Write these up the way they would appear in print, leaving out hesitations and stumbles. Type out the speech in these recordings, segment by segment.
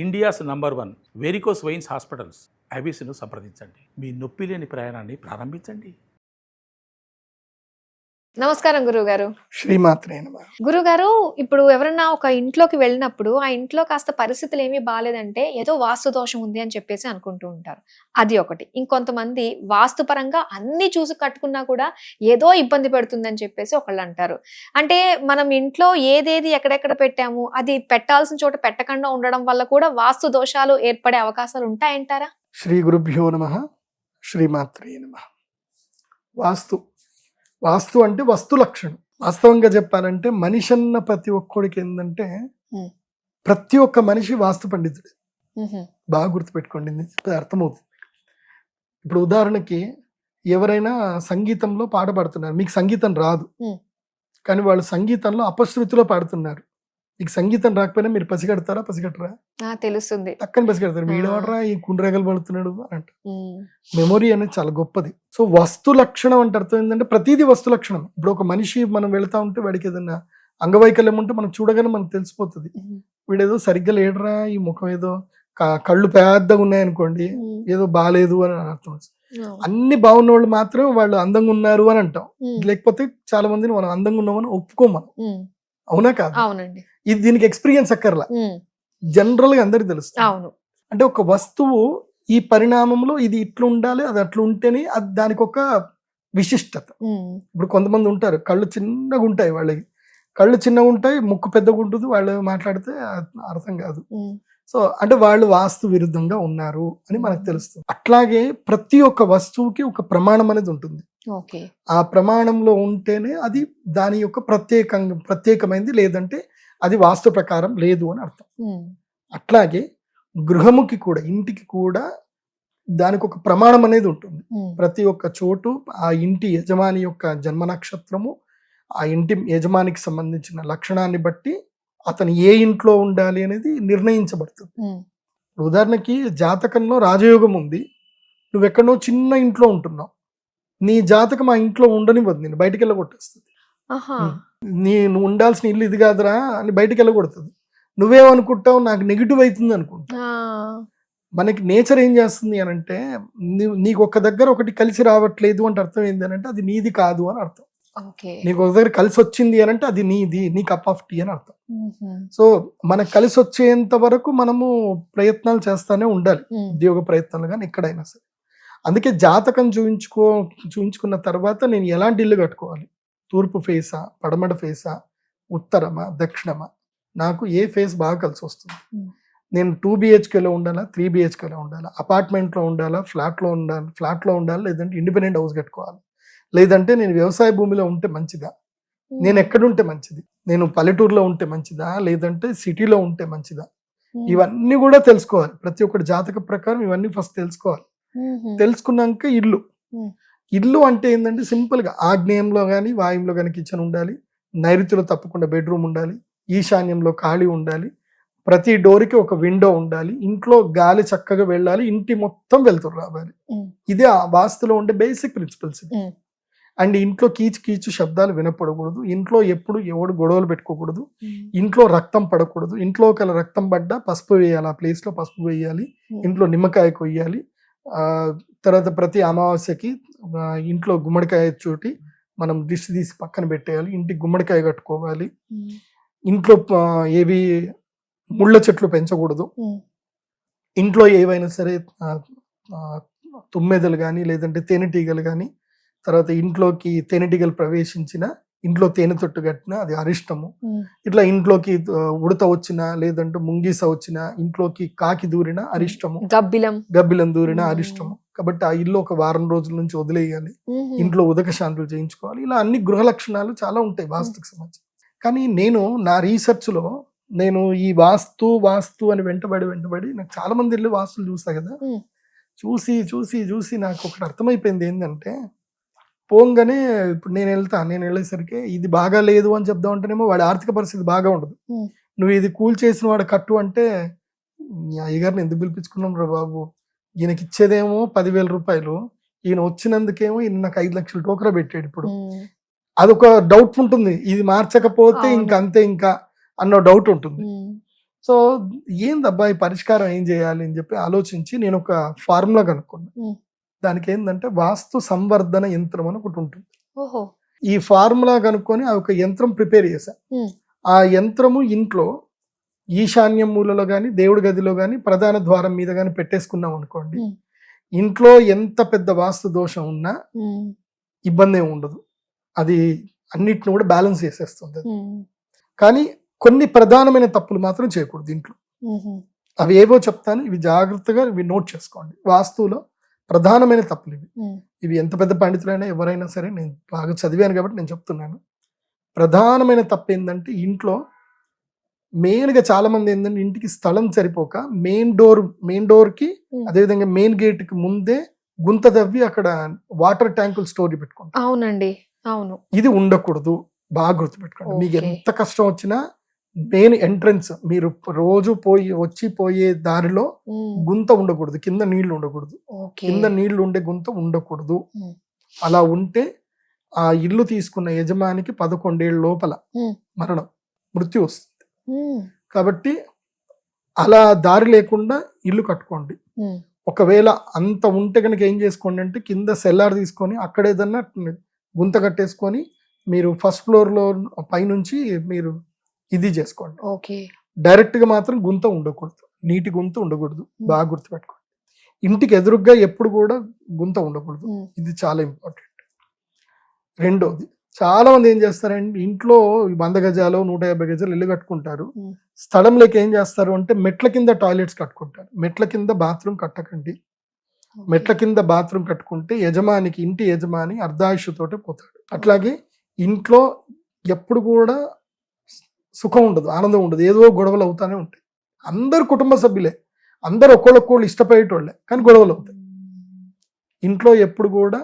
India's number 1 varicose veins hospitals ఐబీసీను సంప్రదించండి. మీ నొప్పి లేని ప్రయాణాన్ని ప్రారంభించండి. నమస్కారం గురువుగారు. శ్రీమాత్రే నమః. గురుగారు, ఇప్పుడు ఎవరన్నా ఒక ఇంట్లోకి వెళ్ళినప్పుడు ఆ ఇంట్లో కాస్త పరిస్థితులు ఏమీ బాగాలేదంటే ఏదో వాస్తు దోషం ఉంది అని చెప్పేసి అనుకుంటూ ఉంటారు. అది ఒకటి. ఇంకొంతమంది వాస్తు పరంగా అన్ని చూసి కట్టుకున్నా కూడా ఏదో ఇబ్బంది పెడుతుందని చెప్పేసి ఒకళ్ళు అంటారు. అంటే మనం ఇంట్లో ఏదేది ఎక్కడెక్కడ పెట్టాము అది పెట్టాల్సిన చోట పెట్టకుండా ఉండడం వల్ల కూడా వాస్తు దోషాలు ఏర్పడే అవకాశాలు ఉంటాయంటారా? శ్రీ గురుభ్యో నమః. శ్రీమాత్రే నమః. వాస్తు అంటే వస్తు లక్షణం. వాస్తవంగా చెప్పాలంటే మనిషి అన్న ప్రతి ఒక్కడికి ఏంటంటే ప్రతి ఒక్క మనిషి వాస్తు పండితుడు. బాగా గుర్తుపెట్టుకోండి, ఇది అర్థమవుతుంది. ఇప్పుడు ఉదాహరణకి ఎవరైనా సంగీతంలో పాట పాడుతున్నారు, మీకు సంగీతం రాదు కానీ వాళ్ళు సంగీతంలో అపశృతిలో పాడుతున్నారు. మీకు సంగీతం రాకపోయినా మీరు పసిగడతారా? పసిగట్టరా? తెలుస్తుంది. పక్కన పసిగడతారు. వీడవాడరా ఈ కుండ్రేగలు పడుతున్నాడు అంట. మెమొరీ అనేది చాలా గొప్పది. సో వస్తు లక్షణం అంటే అర్థం ఏంటంటే ప్రతిదీ వస్తు లక్షణం. ఇప్పుడు ఒక మనిషి మనం వెళ్తా ఉంటే వాడికి ఏదైనా అంగవైకల్యం ఉంటే మనం చూడగానే మనకు తెలిసిపోతుంది. వీడేదో సరిగ్గా లేడరా, ఈ ముఖం ఏదో కళ్ళు పెద్దగా ఉన్నాయనుకోండి, ఏదో బాగాలేదు అని అర్థం. అన్ని బాగున్న వాళ్ళు మాత్రమే వాళ్ళు అందంగా ఉన్నారు అని అంటాం. లేకపోతే చాలా మందిని మనం అందంగా ఉన్నామని ఒప్పుకోం మనం. అవునా కాదు? అవునండి. ఇది దీనికి ఎక్స్పీరియన్స్ అక్కర్లా, జనరల్ గా అందరికి తెలుస్తుంది. అవును. అంటే ఒక వస్తువు ఈ పరిణామంలో ఇది ఇట్లా ఉండాలి, అది అట్లా ఉంటేనే అది దానికి ఒక విశిష్టత. ఇప్పుడు కొంతమంది ఉంటారు కళ్ళు చిన్నగా ఉంటాయి, వాళ్ళకి కళ్ళు చిన్నగా ఉంటాయి, ముక్కు పెద్దగా ఉంటుంది, వాళ్ళు మాట్లాడితే అర్థం కాదు. సో అంటే వాళ్ళు వాస్తు విరుద్ధంగా ఉన్నారు అని మనకు తెలుస్తుంది. అట్లాగే ప్రతి ఒక్క వస్తువుకి ఒక ప్రమాణం అనేది ఉంటుంది. ఆ ప్రమాణంలో ఉంటేనే అది దాని యొక్క ప్రత్యేకమైనది, లేదంటే అది వాస్తు ప్రకారం లేదు అని అర్థం. అట్లాగే గృహముకి కూడా, ఇంటికి కూడా దానికి ఒక ప్రమాణం అనేది ఉంటుంది. ప్రతి ఒక్క చోటు ఆ ఇంటి యజమాని యొక్క జన్మ నక్షత్రము, ఆ ఇంటి యజమానికి సంబంధించిన లక్షణాన్ని బట్టి అతను ఏ ఇంట్లో ఉండాలి అనేది నిర్ణయించబడుతుంది. ఉదాహరణకి జాతకంలో రాజయోగం ఉంది, నువ్వెక్కడో చిన్న ఇంట్లో ఉంటున్నావు, నీ జాతకం ఆ ఇంట్లో ఉండనివ్వదు, నేను బయటికి వెళ్ళగొట్టేస్తుంది. నువ్వు ఉండాల్సిన ఇల్లు ఇది కాదురా అని బయటికి వెళ్ళగొడుతుంది. నువ్వేమనుకుంటావు, నాకు నెగిటివ్ అవుతుంది అనుకుంటా. మనకి నేచర్ ఏం చేస్తుంది అని అంటే, నీకు ఒక దగ్గర ఒకటి కలిసి రావట్లేదు అంటే అర్థం ఏంటి అని అంటే అది నీది కాదు అని అర్థం. నీకు ఒక దగ్గర కలిసి వచ్చింది అని అంటే అది నీది, నీ కప్ ఆఫ్ టీ అని అర్థం. సో మనకు కలిసి వచ్చేంత వరకు మనము ప్రయత్నాలు చేస్తానే ఉండాలి, ఉద్యోగ ప్రయత్నాలు కానీ ఎక్కడైనా సరే. అందుకే జాతకం చూయించుకున్న తర్వాత నేను ఎలాంటి ఇల్లు కట్టుకోవాలి, తూర్పు ఫేసా, పడమట ఫేసా, ఉత్తరమా, దక్షిణమా, నాకు ఏ ఫేస్ బాగా కలిసి వస్తుంది, నేను 2 BHKలో ఉండాలా, 3 BHKలో ఉండాలా, అపార్ట్మెంట్లో ఉండాలా, ఫ్లాట్లో ఉండాలి, లేదంటే ఇండిపెండెంట్ హౌస్ కట్టుకోవాలి, లేదంటే నేను వ్యవసాయ భూమిలో ఉంటే మంచిదా, నేను ఎక్కడుంటే మంచిది, నేను పల్లెటూరులో ఉంటే మంచిదా, లేదంటే సిటీలో ఉంటే మంచిదా, ఇవన్నీ కూడా తెలుసుకోవాలి. ప్రతి ఒక్కటి జాతక ప్రకారం ఇవన్నీ ఫస్ట్ తెలుసుకోవాలి. తెలుసుకున్నాక ఇల్లు అంటే ఏంటంటే సింపుల్ గా ఆగ్నేయంలో కానీ వాయువులో కానీ కిచెన్ ఉండాలి, నైరుతిలో తప్పకుండా బెడ్రూమ్ ఉండాలి, ఈశాన్యంలో ఖాళీ ఉండాలి, ప్రతి డోర్కి ఒక విండో ఉండాలి, ఇంట్లో గాలి చక్కగా వెళ్ళాలి, ఇంటి మొత్తం వెళ్తురు రావాలి. ఇదే ఆ వాస్తులో ఉండే బేసిక్ ప్రిన్సిపల్స్. అండ్ ఇంట్లో కీచు శబ్దాలు వినపడకూడదు, ఇంట్లో ఎప్పుడు ఎవడు గొడవలు పెట్టుకోకూడదు, ఇంట్లో రక్తం పడకూడదు, ఇంట్లో ఒకవేళ రక్తం పడ్డా పసుపు వేయాలి, ఆ ప్లేస్ లో పసుపు వేయాలి, ఇంట్లో నిమ్మకాయ కొయ్యాలి, తర్వాత ప్రతి అమావాస్యకి ఇంట్లో గుమ్మడికాయ చోటి మనం దిష్టి తీసి పక్కన పెట్టేయాలి, ఇంటికి గుమ్మడికాయ కట్టుకోవాలి, ఇంట్లో ఏవి ముళ్ళ చెట్లు పెంచకూడదు, ఇంట్లో ఏవైనా సరే తుమ్మెదలు కానీ లేదంటే తేనెటీగలు కానీ, తర్వాత ఇంట్లోకి తేనెటీగలు ప్రవేశించిన, ఇంట్లో తేనె తొట్టు కట్టినా అది అరిష్టము. ఇట్లా ఇంట్లోకి ఉడత వచ్చినా లేదంటే ముంగీస వచ్చినా, ఇంట్లోకి కాకి దూరిన అరిష్టము, గబ్బిలం దూరిన అరిష్టము. కాబట్టి ఆ ఇల్లు ఒక వారం రోజుల నుంచి వదిలేయాలి, ఇంట్లో ఉదక శాంతులు చేయించుకోవాలి. ఇలా అన్ని గృహ లక్షణాలు చాలా ఉంటాయి వాస్తుకు సంబంధించి. కానీ నేను నా రీసెర్చ్ లో నేను ఈ వాస్తు అని వెంటబడి నాకు చాలా మంది ఇల్లు వాస్తులు చూస్తా కదా, చూసి నాకు ఒకటి అర్థమైపోయింది ఏంటంటే, పోంగానే ఇప్పుడు నేను వెళ్ళేసరికి ఇది బాగా లేదు అని చెప్దాం అంటేనేమో వాడి ఆర్థిక పరిస్థితి బాగా ఉండదు. నువ్వు ఇది కూల్ చేసిన వాడు కట్టు అంటే, అయ్యగారిని ఎందుకు పిలిపించుకున్నాం రా బాబు, ఈయనకి ఇచ్చేదేమో 10,000 రూపాయలు, ఈయన వచ్చినందుకేమో ఈయన నాకు 5 లక్షలు టోకరా పెట్టాడు. ఇప్పుడు అదొక డౌట్ ఉంటుంది, ఇది మార్చకపోతే ఇంకా అంతే ఇంకా అన్న డౌట్ ఉంటుంది. సో ఏందబ్బా ఈ పరిష్కారం ఏం చేయాలి అని చెప్పి ఆలోచించి నేను ఒక ఫార్ములా కనుక్కున్నా. ఉమ్. దానికి ఏంటంటే వాస్తు సంవర్ధన యంత్రం అని ఒకటి ఉంటుంది. ఓహో. ఈ ఫార్ములా కనుక్కొని ఆ ఒక యంత్రం ప్రిపేర్ చేశా. ఉమ్. ఆ యంత్రము ఇంట్లో ఈశాన్యం మూలలో కానీ దేవుడి గదిలో కానీ ప్రధాన ద్వారం మీద కానీ పెట్టేసుకున్నాం అనుకోండి, ఉమ్. ఇంట్లో ఎంత పెద్ద వాస్తు దోషం ఉన్నా ఉమ్. ఇబ్బంది ఏమి ఉండదు. అది అన్నిటిని కూడా బ్యాలెన్స్ చేసేస్తుంది అది. ఉమ్. కానీ కొన్ని ప్రధానమైన తప్పులు మాత్రం చేయకూడదు ఇంట్లో. ఉమ్. అవి ఏవో చెప్తాను, ఇవి జాగ్రత్తగా ఇవి నోట్ చేసుకోండి. వాస్తువులో ప్రధానమైన తప్పులు ఇవి. ఉమ్. ఇవి ఎంత పెద్ద పండితులైనా ఎవరైనా సరే, నేను బాగా చదివాను కాబట్టి నేను చెప్తున్నాను. ప్రధానమైన తప్పు ఏంటంటే ఇంట్లో మెయిన్గా చాలా మంది ఏంటంటే ఇంటికి స్థలం సరిపోక మెయిన్ డోర్కి Hmm. అదేవిధంగా మెయిన్ గేట్కి ముందే గుంత తవ్వి అక్కడ వాటర్ ట్యాంకులు స్టోర్ పెట్టుకుంటారు. అవునండి, అవును. ఇది ఉండకూడదు, బాగా గుర్తుపెట్టుకోండి. మీకు Okay. ఎంత కష్టం వచ్చినా మెయిన్ ఎంట్రన్స్ మీరు రోజు పోయే దారిలో ఉమ్. గుంత ఉండకూడదు, కింద నీళ్లు ఉండకూడదు. ఓకే. కింద నీళ్లు ఉండే గుంత ఉండకూడదు. ఉమ్. అలా ఉంటే ఆ ఇల్లు తీసుకున్న యజమానికి 11 ఏళ్ళ లోపల ఉమ్. మృత్యు వస్తుంది. ఉమ్. కాబట్టి అలా దారి లేకుండా ఇల్లు కట్టుకోండి. ఉమ్. ఒకవేళ అంత ఉంటే కనుక ఏం చేసుకోండి అంటే కింద సెల్లార్ తీసుకొని అక్కడ ఏదన్నా గుంత కట్టేసుకొని మీరు ఫస్ట్ ఫ్లోర్లో పైనుంచి మీరు ఇది చేసుకోండి. ఓకే. డైరెక్ట్గా మాత్రం గుంత ఉండకూడదు, నీటి గుంత ఉండకూడదు. బాగా గుర్తుపెట్టుకోండి. ఇంటికి ఎదురుగ్గా ఎప్పుడు కూడా గుంత ఉండకూడదు. ఉమ్. ఇది చాలా ఇంపార్టెంట్. రెండోది, చాలా మంది ఏం చేస్తారంటే ఇంట్లో 100 గజాలు 150 గజాలు ఇల్లు కట్టుకుంటారు. ఉమ్. స్థలం లేక ఏం చేస్తారు అంటే మెట్ల కింద టాయిలెట్స్ కట్టుకుంటారు. మెట్ల కింద బాత్రూమ్ కట్టకండి. ఓకే. మెట్ల కింద బాత్రూమ్ కట్టుకుంటే ఇంటి యజమాని అర్ధాయుషుతోటే పోతాడు. అట్లాగే ఇంట్లో ఎప్పుడు కూడా సుఖం ఉండదు, ఆనందం ఉండదు, ఏదో గొడవలు అవుతానే ఉంటాయి. అందరు కుటుంబ సభ్యులే, అందరు ఒక్కొక్కళ్ళు ఇష్టపడేటోళ్ళే, కానీ గొడవలు అవుతాయి. ఇంట్లో ఎప్పుడు కూడా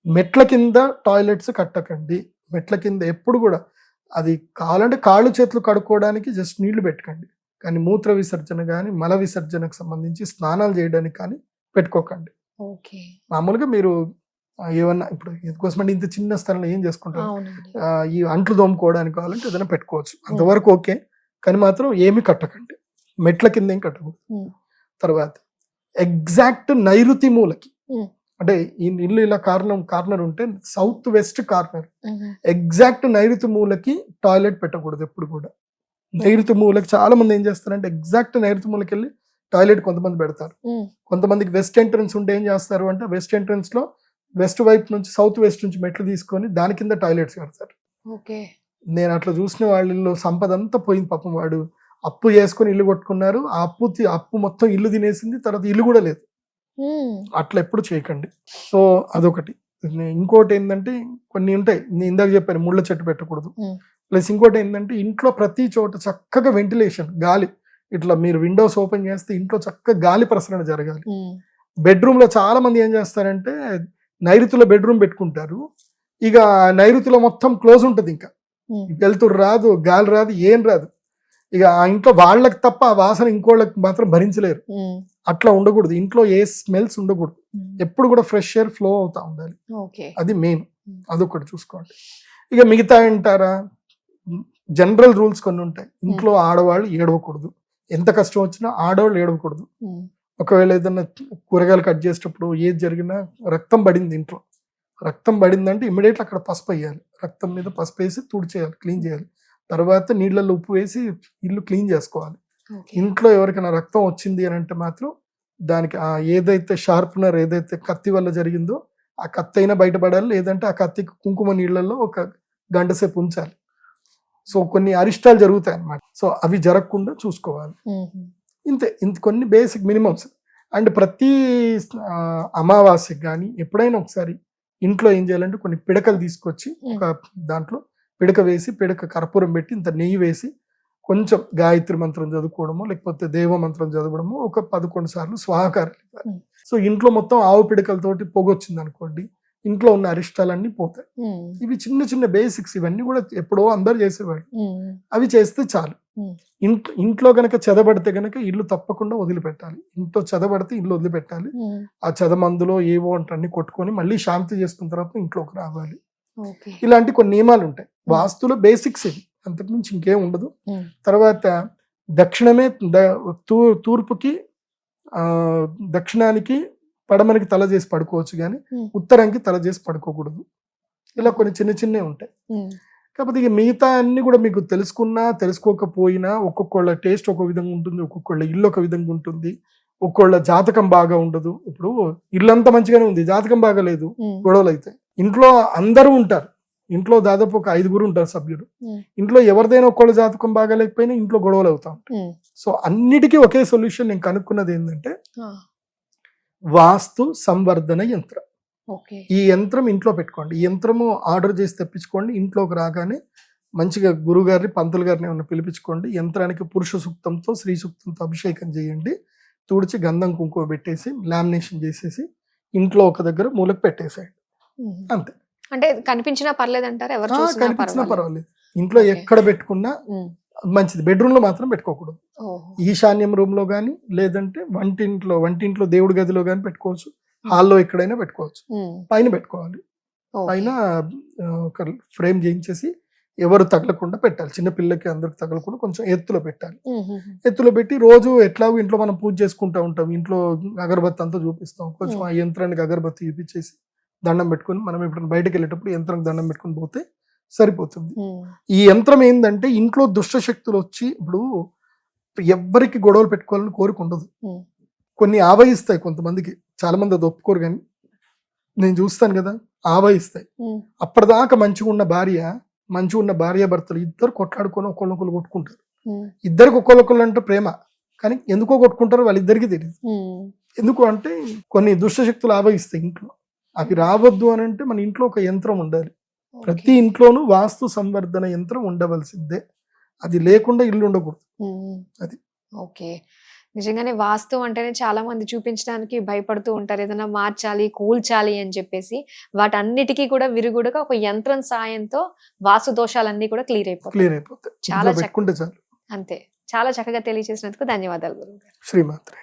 మెట్ల కింద టాయిలెట్స్ కట్టకండి. మెట్ల కింద ఎప్పుడు కూడా అది కావాలంటే కాళ్ళు చేతులు కడుక్కోవడానికి జస్ట్ నీళ్లు పెట్టకండి, కానీ మూత్ర విసర్జన కానీ మల విసర్జనకు సంబంధించి స్నానాలు చేయడానికి కానీ పెట్టుకోకండి. ఓకే. మామూలుగా మీరు ఏమన్నా ఇప్పుడు ఎందుకోసమంటే ఇంత చిన్న స్థలంలో ఏం చేసుకుంటారు, అవునండి. ఈ అంట్లు తోముకోవడానికి కావాలంటే ఏదైనా పెట్టుకోవచ్చు, అంతవరకు ఓకే. కానీ మాత్రం ఏమి కట్టకండి, మెట్ల కింద ఏం కట్టకూడదు. ఉమ్. తర్వాత ఎగ్జాక్ట్ నైరుతి మూలకి, ఉమ్. అంటే ఈ ఇల్లు ఇలా కార్నర్ ఉంటే సౌత్ వెస్ట్ కార్నర్, ఉమ్. ఎగ్జాక్ట్ నైరుతి మూలకి టాయిలెట్ పెట్టకూడదు ఎప్పుడు కూడా. నైరుతి మూలకి చాలా మంది ఏం చేస్తారంటే ఎగ్జాక్ట్ నైరుతి మూలకి వెళ్ళి టాయిలెట్ కొంతమంది పెడతారు. ఉమ్. కొంతమందికి వెస్ట్ ఎంట్రన్స్ ఉంటే ఏం చేస్తారు అంటే వెస్ట్ ఎంట్రన్స్ లో వెస్ట్ వైపు నుంచి సౌత్ వెస్ట్ నుంచి మెట్లు తీసుకొని దాని కింద టాయిలెట్స్ కడతారు. ఓకే. నేను అట్లా చూసిన వాళ్ళలో సంపద అంతా పోయింది. పాపం వాడు అప్పు చేసుకొని ఇల్లు కొట్టుకున్నారు, ఆ అప్పు మొత్తం ఇల్లు తినేసింది, తర్వాత ఇల్లు కూడా లేదు. ఉమ్. అట్లా ఎప్పుడు చేయకండి. సో అదొకటి. ఇంకోటి ఏంటంటే కొన్ని ఉంటాయి, నేను ఇందాక చెప్పాను ముళ్ళ చెట్టు పెట్టకూడదు. ఉమ్. ప్లస్ ఇంకోటి ఏంటంటే ఇంట్లో ప్రతి చోట చక్కగా వెంటిలేషన్, గాలి, ఇట్లా మీరు విండోస్ ఓపెన్ చేస్తే ఇంట్లో చక్కగా గాలి ప్రసరణ జరగాలి. ఉమ్. బెడ్రూమ్ లో చాలా మంది ఏం చేస్తారంటే నైరుతిలో బెడ్రూమ్ పెట్టుకుంటారు, ఇక నైరుతిలో మొత్తం క్లోజ్ ఉంటుంది, ఇంకా ఉమ్. వెలుతురు రాదు, గాలి రాదు, ఏం రాదు. ఇక ఆ ఇంట్లో వాళ్ళకి తప్ప ఆ వాసన ఇంకోళ్ళకి మాత్రం భరించలేరు. ఉమ్. అట్లా ఉండకూడదు. ఇంట్లో ఏ స్మెల్స్ ఉండకూడదు, ఉమ్. ఎప్పుడు కూడా ఫ్రెష్ ఎయిర్ ఫ్లో అవుతా ఉండాలి. ఓకే. అది మెయిన్, అదొకటి చూసుకోండి. ఇక మిగతా అంటారా, జనరల్ రూల్స్ కొన్ని ఉంటాయి. ఇంట్లో ఆడవాళ్ళు ఏడవకూడదు, ఎంత కష్టం వచ్చినా ఆడవాళ్ళు ఏడవకూడదు. ఉమ్. ఒకవేళ ఏదైనా కూరగాయలు కట్ చేసేటప్పుడు ఏది జరిగినా రక్తం పడింది, ఇంట్లో రక్తం పడిందంటే ఇమ్మీడియట్లీ అక్కడ పసుపు వేయాలి, రక్తం మీద పసుపు వేసి తుడిచేయాలి, క్లీన్ చేయాలి. తర్వాత నీళ్ళల్లో ఉప్పు వేసి ఇల్లు క్లీన్ చేసుకోవాలి. ఓకే. ఇంట్లో ఎవరికైనా రక్తం వచ్చింది అని అంటే మాత్రం దానికి ఆ ఏదైతే షార్ప్నర్ ఏదైతే కత్తి వల్ల జరిగిందో ఆ కత్తి అయినా బయటపడాలి, లేదంటే ఆ కత్తికి కుంకుమ నీళ్ళల్లో ఒక గంట సేపు ఉంచాలి. సో కొన్ని అరిష్టాలు జరుగుతాయి అన్నమాట. సో అవి జరగకుండా చూసుకోవాలి. ఉమ్. ఇంత కొన్ని బేసిక్ మినిమమ్స్. అండ్ ప్రతి అమావాస్యకి కానీ ఎప్పుడైనా ఒకసారి ఇంట్లో ఏం చేయాలంటే కొన్ని పిడకలు తీసుకొచ్చి ఒక దాంట్లో పిడక వేసి, పిడక కర్పూరం పెట్టి ఇంత నెయ్యి వేసి కొంచెం గాయత్రి మంత్రం చదువుకోవడము, లేకపోతే దేవ మంత్రం చదవడము, ఒక 11 సార్లు స్వాహాకారాలు ఇవ్వాలి. సో ఇంట్లో మొత్తం ఆవు పిడకలతోటి పొగొచ్చింది అనుకోండి, ఇంట్లో ఉన్న అరిష్టాలన్నీ పోతాయి. ఉమ్. ఇవి చిన్న చిన్న బేసిక్స్, ఇవన్నీ కూడా ఎప్పుడో అందరు చేసేవాడు, ఉమ్. అవి చేస్తే చాలు. ఉమ్. ఇంట్లో గనక చెదబడితే గనక ఇల్లు తప్పకుండా వదిలిపెట్టాలి. ఇంట్లో చెదబడితే ఇల్లు వదిలిపెట్టాలి. ఉమ్. ఆ చెదమందులో ఏవో అన్ని కొట్టుకొని మళ్ళీ శాంతి చేసుకున్న తర్వాత ఇంట్లోకి రావాలి. ఓకే. ఇలాంటి కొన్ని నియమాలు ఉంటాయి. వాస్తులో బేసిక్స్ ఇవి, అంతకుమించి ఇంకేం ఉండదు. ఉమ్. తర్వాత దక్షిణమే తూర్పుకి దక్షిణానికి పడమరికి తల చేసి పడుకోవచ్చు కానీ ఉత్తరానికి తల చేసి పడుకోకూడదు. ఇలా కొన్ని చిన్న చిన్నవి ఉంటాయి. కాకపోతే ఇక మిగతా అన్ని కూడా మీకు తెలుసుకున్నా తెలుసుకోకపోయినా ఒక్కొక్కళ్ళ టేస్ట్ ఒక విధంగా ఉంటుంది, ఒక్కొక్కళ్ళ ఇల్లు ఒక విధంగా ఉంటుంది, ఒక్కొక్కళ్ళ జాతకం బాగా ఉండదు. ఇప్పుడు ఇల్లంతా మంచిగానే ఉంది, జాతకం బాగా లేదు, గొడవలు అవుతాయి. ఇంట్లో అందరూ ఉంటారు, ఇంట్లో దాదాపు ఒక 5 ఉంటారు సభ్యులు. ఇంట్లో ఎవరిదైనా ఒక్కళ్ళ జాతకం బాగా లేకపోయినా ఇంట్లో గొడవలు అవుతా ఉంటాయి. సో అన్నిటికీ ఒకే సొల్యూషన్ నేను కనుక్కున్నది ఏంటంటే వాస్తు సంవర్ధన యంత్రం. ఈ యంత్రం ఇంట్లో పెట్టుకోండి. ఈ యంత్రము ఆర్డర్ చేసి తెప్పించుకోండి. ఇంట్లోకి రాగానే మంచిగా గురువు గారిని పంతులు గారిని ఏమన్నా పిలిపించుకోండి. యంత్రానికి పురుష సూక్తంతో శ్రీ సూక్తంతో అభిషేకం చేయండి. తుడిచి గంధం కుంకుమ పెట్టేసి లామినేషన్ చేసేసి ఇంట్లో ఒక దగ్గర మూలకు పెట్టేసేయండి. అంతే. అంటే కనిపించినా పర్లేదు అంటారు? ఎవరు కనిపించినా పర్వాలేదు. ఇంట్లో ఎక్కడ పెట్టుకున్నా మంచిది. బెడ్రూమ్ లో మాత్రం పెట్టుకోకూడదు. ఈశాన్యం రూమ్ లో గానీ, లేదంటే వంటింట్లో దేవుడి గదిలో గానీ పెట్టుకోవచ్చు. హాల్లో ఎక్కడైనా పెట్టుకోవచ్చు. పైన పెట్టుకోవాలి. పైన ఒక ఫ్రేమ్ చేయించేసి ఎవరు తగలకుండా పెట్టాలి. చిన్న పిల్లకి అందరికి తగలకుండా కొంచెం ఎత్తులో పెట్టాలి. ఎత్తులో పెట్టి రోజు ఎట్లాగో ఇంట్లో మనం పూజ చేసుకుంటూ ఉంటాం. ఇంట్లో అగరబత్తి అంతా చూపిస్తాం. కొంచెం ఆ యంత్రానికి అగరబత్తి చూపించేసి దండం పెట్టుకుని మనం ఇప్పుడు బయటకు వెళ్ళేటప్పుడు యంత్రానికి దండం పెట్టుకుని పోతే సరిపోతుంది. ఈ యంత్రం ఏంటంటే ఇంట్లో దుష్ట శక్తులు వచ్చి ఇప్పుడు ఎవ్వరికి గొడవలు పెట్టుకోవాలని కోరిక ఉండదు. కొన్ని ఆవహిస్తాయి కొంతమందికి, చాలా మంది అది ఒప్పుకోరు, కానీ నేను చూస్తాను కదా ఆవహిస్తాయి. అప్పటిదాకా మంచిగా ఉన్న భార్య భర్తలు ఇద్దరు కొట్లాడుకొని ఒకళ్ళొకళ్ళు కొట్టుకుంటారు. ఇద్దరికి ఒకళ్ళొకళ్ళు అంటే ప్రేమ, కానీ ఎందుకో కొట్టుకుంటారో వాళ్ళిద్దరికి తెలియదు. ఎందుకు అంటే కొన్ని దుష్ట శక్తులు ఆవహిస్తాయి ఇంట్లో. అవి రావద్దు అని అంటే మన ఇంట్లో ఒక యంత్రం ఉండాలి. ప్రతి ఇంట్లోనూ వాస్తు సంవర్ధన యంత్రం ఉండవలసిందే. అది లేకుండా ఇల్లు ఉండకూడదు. అది ఓకే. నిజంగానే వాస్తు అంటేనే చాలా మంది చూపించడానికి భయపడుతూ ఉంటారు. ఏదైనా మార్చాలి, కూల్చాలి అని చెప్పేసి వాటన్నిటికీ కూడా విరుగుడుగా ఒక యంత్రం సాయంతో వాస్తు దోషాలన్నీ కూడా క్లియర్ అయిపోతాయి. చాలా పెట్టుకుంటే చాలు. అంతే. చాలా చక్కగా తెలియజేసినందుకు ధన్యవాదాలు గురువు గారు. శ్రీమాత్రే.